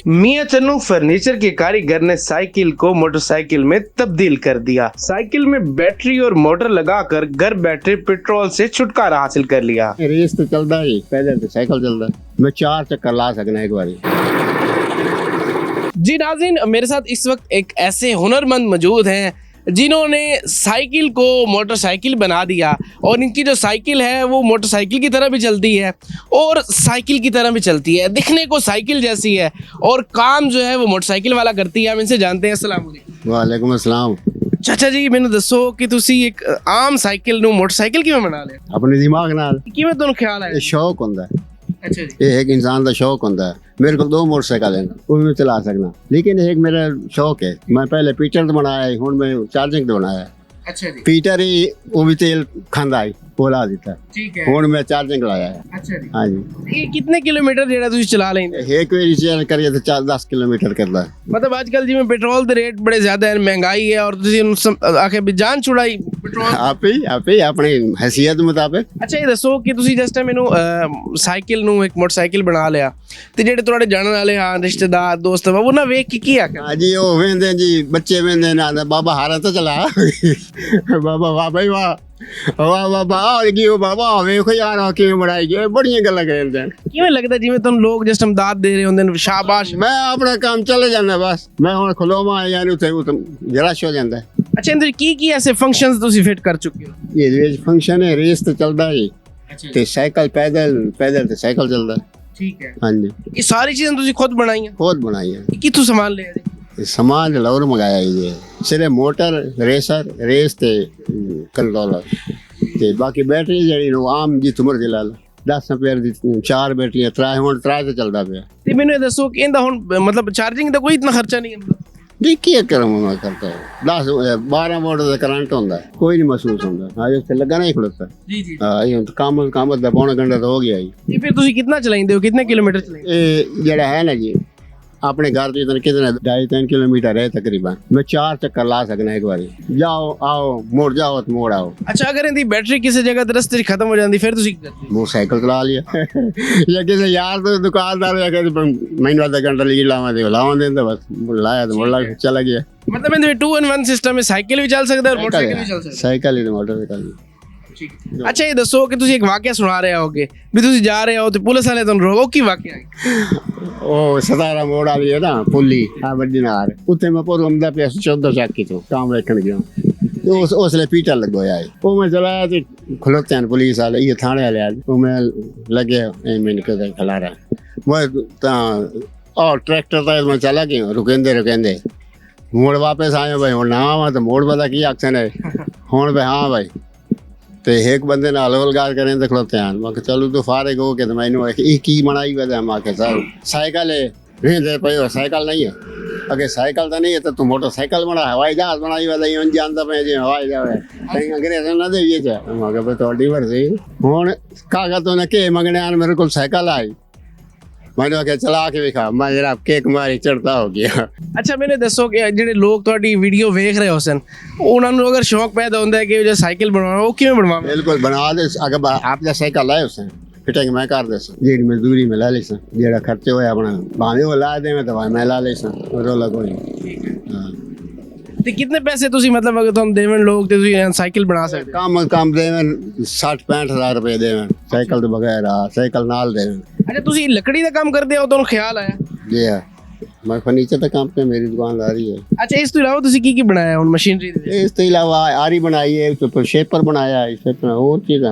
मियां Channu furniture के कारीगर ने साइकिल को मोटरसाइकिल में तब्दील कर दिया। साइकिल में बैटरी और मोटर लगाकर घर बैठे पेट्रोल से छुटकारा हासिल कर लिया। रेस तो चलता ही, पैदल तो साइकिल चलता, मैं 4 चक्कर ला सकना एक बारी। जी नाज़रीन, मेरे साथ इस वक्त एक ऐसे हुनरमंद मौजूद हैं जिन्होंने साइकिल को मोटरसाइकिल बना दिया और इनकी जो साइकिल है वो मोटरसाइकिल की तरह भी चलती है और साइकिल की तरह भी चलती है, दिखने को साइकिल जैसी है और काम जो है वो मोटरसाइकिल वाला करती है। हम इनसे जानते हैं। अस्सलाम वालेकुम। वालेकुम अस्सलाम। चाचा जी, मैंने दसो कि तुसी एक आम साइकिल ਨੂੰ मोटरसाइकिल ਕਿਵੇਂ ਬਣਾ ਲਿਆ? अपने दिमाग नाल ਕਿਵੇਂ ਤੁਹਾਨੂੰ ਖਿਆਲ ਆਇਆ? शौक होंदा है, अच्छा जी। ये एक इंसान का शौक होंदा है। मेरे को 2 मोटरसाइकिल हैं, वो भी मैं चला सकना, लेकिन एक मेरा शौक है। मैं पहले पीटर तो बनाया, हुण मैं चार्जिंग तो बनाया। अच्छा जी। पीटर ही वो भी तेल खांदा है, बोला देता है। ठीक है। हुण मैं चार्जिंग लाया है। अच्छा जी। हाँ जी। ਇਹ ਕਿੰਨੇ ਕਿਲੋਮੀਟਰ ਜਿਹੜਾ ਤੁਸੀਂ ਚਲਾ ਲੈਂਦੇ? एक बार चार्ज करिए तो 4-10 किलोमीटर करता है। मतलब आजकल जिवें पेट्रोल के रेट बड़े ज्यादा है, महंगाई है और ਤੁਸੀਂ ਆਖੇ ਵੀ ਜਾਨ ਛੁਡਾਈ पेट्रोल। आप ही अपनी हैसियत मुताबिक। ਅੱਛਾ, ਇਹ ਦੱਸੋ ਕਿ ਤੁਸੀਂ ਜਿਸ ਟਾਈਮ ਮੈਨੂੰ ਸਾਈਕਲ ਨੂੰ ਇੱਕ ਮੋਟਰਸਾਈਕਲ ਬਣਾ ਲਿਆ ਤੇ ਜਿਹੜੇ ਤੁਹਾਡੇ ਜਾਣਨ ਵਾਲੇ ਹਾਂ ਰਿਸ਼ਤੇਦਾਰ ਦੋਸਤ ਵਾ ਉਹਨਾਂ ਵੇਖ ਕੇ ਕੀ ਆਖਿਆ? हाँ जी, वो वेंदे जी, बच्चे वेंदे ना बाबा हारा तो चला बाबा वाह भाई वाह, वाह बाबा आ गई बाबा, वेखो यार किवें बनाई गई, बड़ियां गल्लां करदे हैं। ਕਿਵੇਂ ਲੱਗਦਾ ਜਿਵੇਂ ਤੁਹਾਨੂੰ ਲੋਕ ਜਿਸ ਟਾਈਮ ਦਾਤ ਦੇ ਰਹੇ ਹੁੰਦੇ ਨੇ, ਸ਼ਾਬਾਸ਼। मैं अपना काम चले जाना, बस मैं हुण खलोवा यार उथे रश हो जांदा है। ਅੱਛਾ, ਇਹਦੇ ਵਿੱਚ ਕੀ ਐਸੇ ਫੰਕਸ਼ਨਸ ਤੁਸੀਂ ਫਿੱਟ ਕਰ ਚੁੱਕੇ ਹੋ? ਇਹਦੇ ਵਿੱਚ ਫੰਕਸ਼ਨ ਹੈ, ਰੇਸ ਤੇ ਚੱਲਦਾ ਹੀ ਅੱਛਾ ਤੇ ਸਾਈਕਲ ਪੈਦਲ ਤੇ ਸਾਈਕਲ ਚੱਲਦਾ। ਠੀਕ ਹੈ। ਹਾਂਜੀ, ਇਹ ਸਾਰੀ ਚੀਜ਼ਾਂ ਤੁਸੀਂ ਖੁਦ ਬਣਾਈਆਂ? ਖੁਦ ਬਣਾਈ ਹੈ। ਇਹ ਕਿੱਥੋਂ ਸਮਾਨ ਲਿਆ ਜੀ? ਇਹ ਸਮਾਨ ਲਾਹੌਰ ਮੰਗਾਇਆ ਜੀ, ਸਿਰੇ ਮੋਟਰ, ਰੇਸ ਤੇ ਕੰਟਰੋਲਰ ਤੇ ਬਾਕੀ ਬੈਟਰੀ ਜਿਹੜੀ ਨੂੰ ਆਮ ਜੀ ਤੁਮਰ ਦੇ ਲਾ 10 ਐਂਪੀਅਰ ਦੀ 4 ਬੈਟਰੀਆਂ, 3 ਤੇ ਚੱਲਦਾ ਪਿਆ। ਤੇ ਮੈਨੂੰ ਇਹ ਦੱਸੋ ਕਿ ਇਹਦਾ ਹੁਣ ਮਤਲਬ ਚਾਰजिंग ਦਾ ਕੋਈ ਇਤਨਾ ਖਰਚਾ ਨਹੀਂ ਹੈ? देखिए करम मैं करता है 10-12 वोल्ट का करंट होता है, कोई नहीं महसूस होता। आज उससे लगा नहीं खुलता। ਜੀ ਜੀ। हाँ, ये तो काम दा पौना घंटा तो हो गया जी। ਇਹ ਫਿਰ ਤੁਸੀਂ ਕਿੰਨਾ ਚਲਾਉਂਦੇ ਹੋ, ਕਿੰਨੇ ਕਿਲੋਮੀटर ਚਲਾਉਂਦੇ ये जड़ा है ना जी, अपने घर से इधर कितना 2.5-3 किलोमीटर है तकरीबन, मैं 4 चक्कर ला सकना एक बारी। जाओ आओ, मोड़ जाओ तो मोड़ आओ। ਅੱਛਾ, ਅਗਰ ਇਹਦੀ ਬੈਟਰੀ ਕਿਸੇ ਜਗ੍ਹਾ ਤੇ ਰਸਤੇ 'ਚ ਖਤਮ ਹੋ ਜਾਂਦੀ ਫਿਰ ਤੁਸੀਂ ਕੀ ਕਰਦੇ? मोटरसाइकिल चला लिया या किसी यार तो दुकानदार या कहते महीना आधा घंटा लीड लावा देंगे, बस लाया तो मोड़ चला गया। मतलब ਇਹਦੇ ਵਿੱਚ 2 in 1 ਸਿਸਟਮ ਹੈ, ਸਾਈਕਲ ਵੀ ਚੱਲ ਸਕਦਾ ਔਰ ਮੋਟਰਸਾਈਕਲ ਵੀ ਚੱਲ ਸਕਦਾ। साइकिल ही मोटरसाइकिल। ਠੀਕ ਹੈ। ਅੱਛਾ, ਇਹ ਦੱਸੋ ਕਿ ਤੁਸੀਂ ਇੱਕ ਵਾਕਿਆ ਸੁਣਾ ਰਹੇ ਹੋਗੇ ਵੀ ਤੁਸੀਂ ਜਾ ਰਹੇ ਹੋ ਤੇ ਪੁਲਿਸ ਵਾਲੇ ਤੁਹਾਨੂੰ ਰੋਕੋ, ਕੀ ਵਾਕਿਆ ਹੈ? ਉਹ 17 ਮੋੜ ਵਾਲੀ ਹੈ ਨਾ ਪੁੱਲੀ ਆ ਵੱਡੀ ਨਾਰ, ਉੱਥੇ ਮੈਂ ਘੁੰਮਦਾ ਪਿਆ 14 ਚੱਕੀ ਤੋਂ ਕੰਮ ਵੇਖਣ ਗਿਆ ਤੇ ਉਸ ਲਈ ਪੀਟਰ ਲੱਗੋਇਆ ਹੈ। ਉਹ ਮੈਂ ਚਲਾਇਆ ਤੇ ਖਲੋਤੇ ਹਨ ਪੁਲਿਸ ਵਾਲੇ, ਇਹ ਥਾਣੇ ਵਾਲੇ ਆ। ਉਹ ਮੈਂ ਲੱਗਿਆ ਮੈਨੂੰ ਕਿਤੇ ਖਲਾਰਾ ਮੈਂ ਤਾਂ ਔਰ ਟਰੈਕਟਰ ਦਾ ਮੈਂ ਚਲਾ ਗਿਆ, ਰੁਕੇਂਦੇ ਮੋੜ ਵਾਪਸ ਆਇਆ ਭਾਈ। ਹੁਣ ਨਾ ਆਵਾਂ ਤਾਂ ਮੋੜ ਪਤਾ ਕੀ ਆਖਣ ਹੈ ਹੁਣ ਭਾਈ। ਹਾਂ ਭਾਈ, ਤੇ ਇੱਕ ਬੰਦੇ ਨਾਲ ਹਲਵਲਗਾਰ ਕरें ਤੇ ਖਲੋਤੇ ਹਨ। ਮੈਂ ਕਿਹਾ ਚਲੋ ਤੂੰ ਫਾਰਿਗ ਹੋ ਕੇ ਤੇ ਮੈਨੂੰ ਇਹ ਕੀ ਬਣਾਈ ਵਜਾ? ਮੈਂ ਕਿਹਾ ਸਰ ਸਾਈਕਲ ਹੈ, ਰਹਿੰਦੇ ਪਏ ਹੋ, ਸਾਈਕਲ ਨਹੀਂ ਹੈ। अगर साइकिल तो नहीं है तो तू मोटरसाइकिल बना, हवाई जहाज बनाई वाला यूं जानता पे जी हवाई जहाज कहीं अंग्रेज ना दे ये चा। मैं कहा तो मर्जी हुन कागज तो ने के मंगने आन, मेरे को साइकिल आई, मैंने आख्या चला के दिखा, मैं जरा केक मारी चढ़ता हो गया। ਅੱਛਾ, ਮੈਨੂੰ ਦੱਸੋ ਕਿ ਜਿਹੜੇ ਲੋਕ ਤੁਹਾਡੀ ਵੀਡੀਓ ਵੇਖ ਰਹੇ ਹੋ ਸਨ, ਉਹਨਾਂ ਨੂੰ ਅਗਰ ਸ਼ੌਕ ਪੈਦਾ ਹੁੰਦਾ ਹੈ ਕਿ ਜੋ ਸਾਈਕਲ ਬਣਾਉਣਾ, ਉਹ ਕਿਵੇਂ ਬਣਵਾਵੇ? बिल्कुल बना दे। अगर आप जो साइकिल लाए उसे फिटिंग मैं कर दे, जी मजदूरी में ला ले, जेड़ा खर्चे होया अपना भावे वो ला दे, मैं तो मैं ला ले रोला कोई। हाँ, ਤੇ ਕਿੰਨੇ ਪੈਸੇ ਤੁਸੀਂ ਮਤਲਬ ਅਗਰ ਤੁਹਾਨੂੰ ਦੇਵਣ ਲੋਕ ਤੇ ਤੁਸੀਂ ਸਾਈਕਲ ਬਣਾ ਸਕਦੇ? काम देवन 60-65 हज़ार रुपये देवन, साइकिल तो बगैर साइकिल नाल देवन। ਅੱਛਾ, ਤੁਸੀਂ ਲੱਕੜੀ ਦਾ ਕੰਮ ਕਰਦੇ ਹੋ, ਤੁਹਾਨੂੰ ਖਿਆਲ ਆਇਆ? जी हाँ, मैं फर्नीचर का काम पे मेरी दुकानदारी है। ਅੱਛਾ, ਇਸ ਤੋਂ ਇਲਾਵਾ ਤੁਸੀਂ ਕੀ ਕੀ ਬਣਾਇਆ ਹੁਣ ਮਸ਼ੀਨਰੀ ਦੇ? इस तो अलावा आरी बनाई है, शेपर बनाया है, शेपर और चीज़